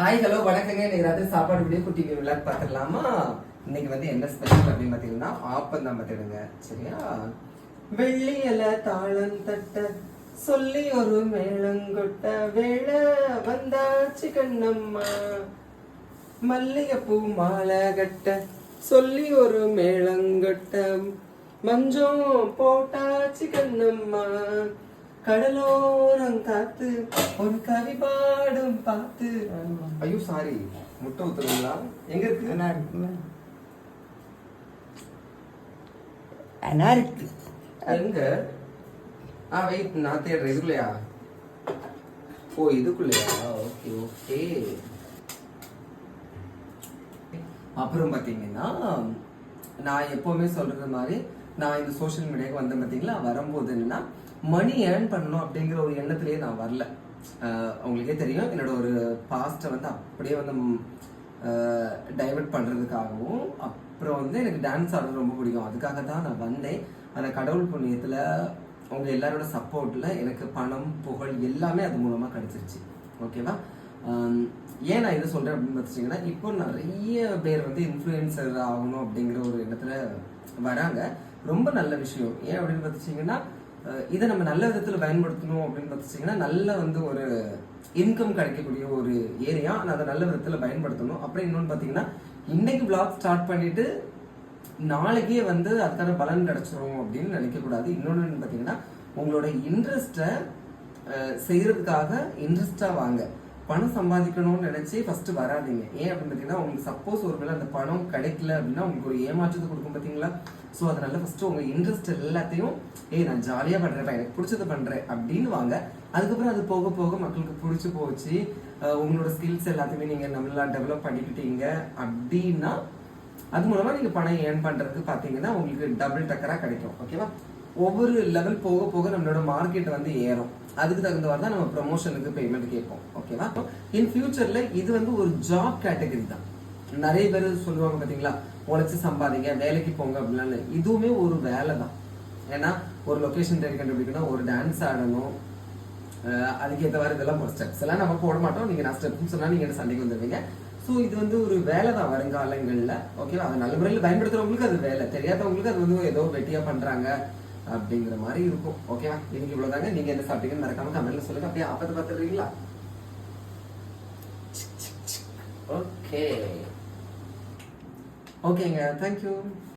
Hi hello வணக்கங்க. இன்னைக்கு ராத்திரி சாப்பாடு வீடியோ குட்டி விளாக் பார்த்துடலாமா? இன்னைக்கு வந்து என்ன ஸ்பெஷல் அப்படின்னு பார்த்தீங்கன்னா ஆப்பம் தான் பார்த்துடுங்க. சரியா? வெள்ளி இல தாளம் தட்ட சொல்லி ஒரு மேளங்கொட்ட வேளை வந்தாச்சு கண்ணம்மா, மல்லிகைப்பூ மாலை கட்ட சொல்லி ஒரு மேளங்கொட்ட மஞ்சம் போட்டாச்சு கண்ணம்மா, கடலோரம் காத்து ஒரு கவி பாடும் பார்த்து. ஐயோ சாரி, முட்டை ஊத்துறீங்களா? எங்க இருக்கு? இருக்கு எங்க? வெயிட், நான் தேடுறேன். இதுக்குள்ளயா? ஓ இதுக்குள்ளயா? Okay okay. அப்புறம் பாத்தீங்கன்னா நான் எப்பவுமே சொல்றது மாதிரி நான் இந்த சோஷியல் மீடியாவுக்கு வந்தேன் பாத்தீங்களா, வரும்போது என்னன்னா மணி ஏர்ன் பண்ணணும் அப்படிங்கிற ஒரு எண்ணத்திலேயே நான் வரல. உங்களுக்கே தெரியும் என்னோட ஒரு பாஸ்ட்டை வந்து அப்படியே வந்து டைவர்ட் பண்ணுறதுக்காகவும், அப்புறம் வந்து எனக்கு டான்ஸ் ஆடுறது ரொம்ப பிடிக்கும், அதுக்காக தான் நான் வந்தேன். அந்த கடவுள் புண்ணியத்தில் அவங்க எல்லாரோட சப்போர்ட்டில் எனக்கு பணம் புகழ் எல்லாமே அது மூலமாக கிடைச்சிருச்சு. ஓகேவா? ஏன் நான் இது சொல்கிறேன் அப்படின்னு பார்த்துட்டிங்கன்னா, இப்போ நிறைய பேர் வந்து இன்ஃப்ளூயன்சர் ஆகணும் அப்படிங்கிற ஒரு எண்ணத்தில் வராங்க. ரொம்ப நல்ல விஷயம். ஏன் அப்படின்னு பார்த்துட்டிங்கன்னா, இதை நம்ம நல்ல விதத்தில் பயன்படுத்தணும் அப்படின்னு பார்த்துட்டிங்கன்னா, நல்ல வந்து ஒரு இன்கம் கிடைக்கக்கூடிய ஒரு ஏரியா. ஆனால் அதை நல்ல விதத்தில் பயன்படுத்தணும். அப்புறம் இன்னொன்று பார்த்தீங்கன்னா, இன்னைக்கு vlog ஸ்டார்ட் பண்ணிட்டு நாளைக்கே வந்து அதுக்கான பலன் கிடைச்சிரும் அப்படின்னு நினைக்கக்கூடாது. இன்னொன்று பார்த்தீங்கன்னா, உங்களோட இன்ட்ரெஸ்ட்டை செய்யறதுக்காக இன்ட்ரெஸ்டாக வாங்க. பணம் சம்பாதிக்கணும்னு நினைச்சு ஃபர்ஸ்ட் வராதிங்க. ஏன் அப்படின்னு பார்த்தீங்கன்னா, உங்களுக்கு சப்போஸ் ஒருவேளை அந்த பணம் கிடைக்கல அப்படின்னா உங்களுக்கு ஒரு ஏமாற்றத்தை கொடுக்கும் பார்த்தீங்களா. ஸோ அதனால ஃபர்ஸ்ட் உங்க இன்ட்ரெஸ்ட் எல்லாத்தையும் நான் ஜாலியாக பண்றேன், எனக்கு பிடிச்சதை பண்றேன் அப்படின்னு வாங்க. அதுக்கப்புறம் அது போக போக மக்களுக்கு பிடிச்சி போச்சு, உங்களோட ஸ்கில்ஸ் எல்லாத்தையுமே நீங்க நல்லா டெவலப் பண்ணிக்கிட்டீங்க அப்படின்னா அது மூலமா நீங்க பணம் ஏர்ன் பண்றதுக்கு பாத்தீங்கன்னா உங்களுக்கு டபுள் டக்கரா கிடைக்கும். ஓகேவா? ஒவ்வொரு லெவல் போக போக நம்மளோட மார்க்கெட் வந்து ஏறும். அதுக்கு தகுந்தவாறு தான் நம்ம ப்ரமோஷனுக்கு பேமெண்ட் கேட்போம். ஓகேவா? இன் ஃபியூச்சர்ல இது வந்து ஒரு ஜாப் கேட்டகரி தான். நிறைய பேர் சொல்லுவாங்க பாத்தீங்களா, உழைச்சு சம்பாதிங்க, வேலைக்கு போங்க அப்படின்னால. இதுவுமே ஒரு வேலை தான். ஏன்னா ஒரு லொகேஷன் தேடி கண்டுபிடிக்கணும், ஒரு டான்ஸ் ஆடணும், அதுக்கேற்றவாறு இதெல்லாம் ஒரு ஸ்டெப்ஸ் எல்லாம் நம்ம போட மாட்டோம். நீங்க நான் ஸ்டெப்ஸ் சொன்னா நீங்க சண்டைக்கு வந்துடுவீங்க. ஸோ இது வந்து ஒரு வேலை தான் வருங்காலங்களில். ஓகேவா? அது நல்ல முறையில் பயன்படுத்துறவங்களுக்கு அது வேலை, தெரியாதவங்களுக்கு அது வந்து ஏதோ வெட்டியா பண்றாங்க அப்படிங்கிற மாதிரி இருக்கும். ஓகேவா? இன்னைக்கு இவ்வளவுதாங்க. நீங்க என்ன சாப்பிட்டீங்கன்னு மறக்காம கமெண்ட்ல சொல்லுங்க. அப்படியே ஆபத்து பார்த்துடுறீங்களா? ஓகே ஓகேங்க, தேங்க்யூ.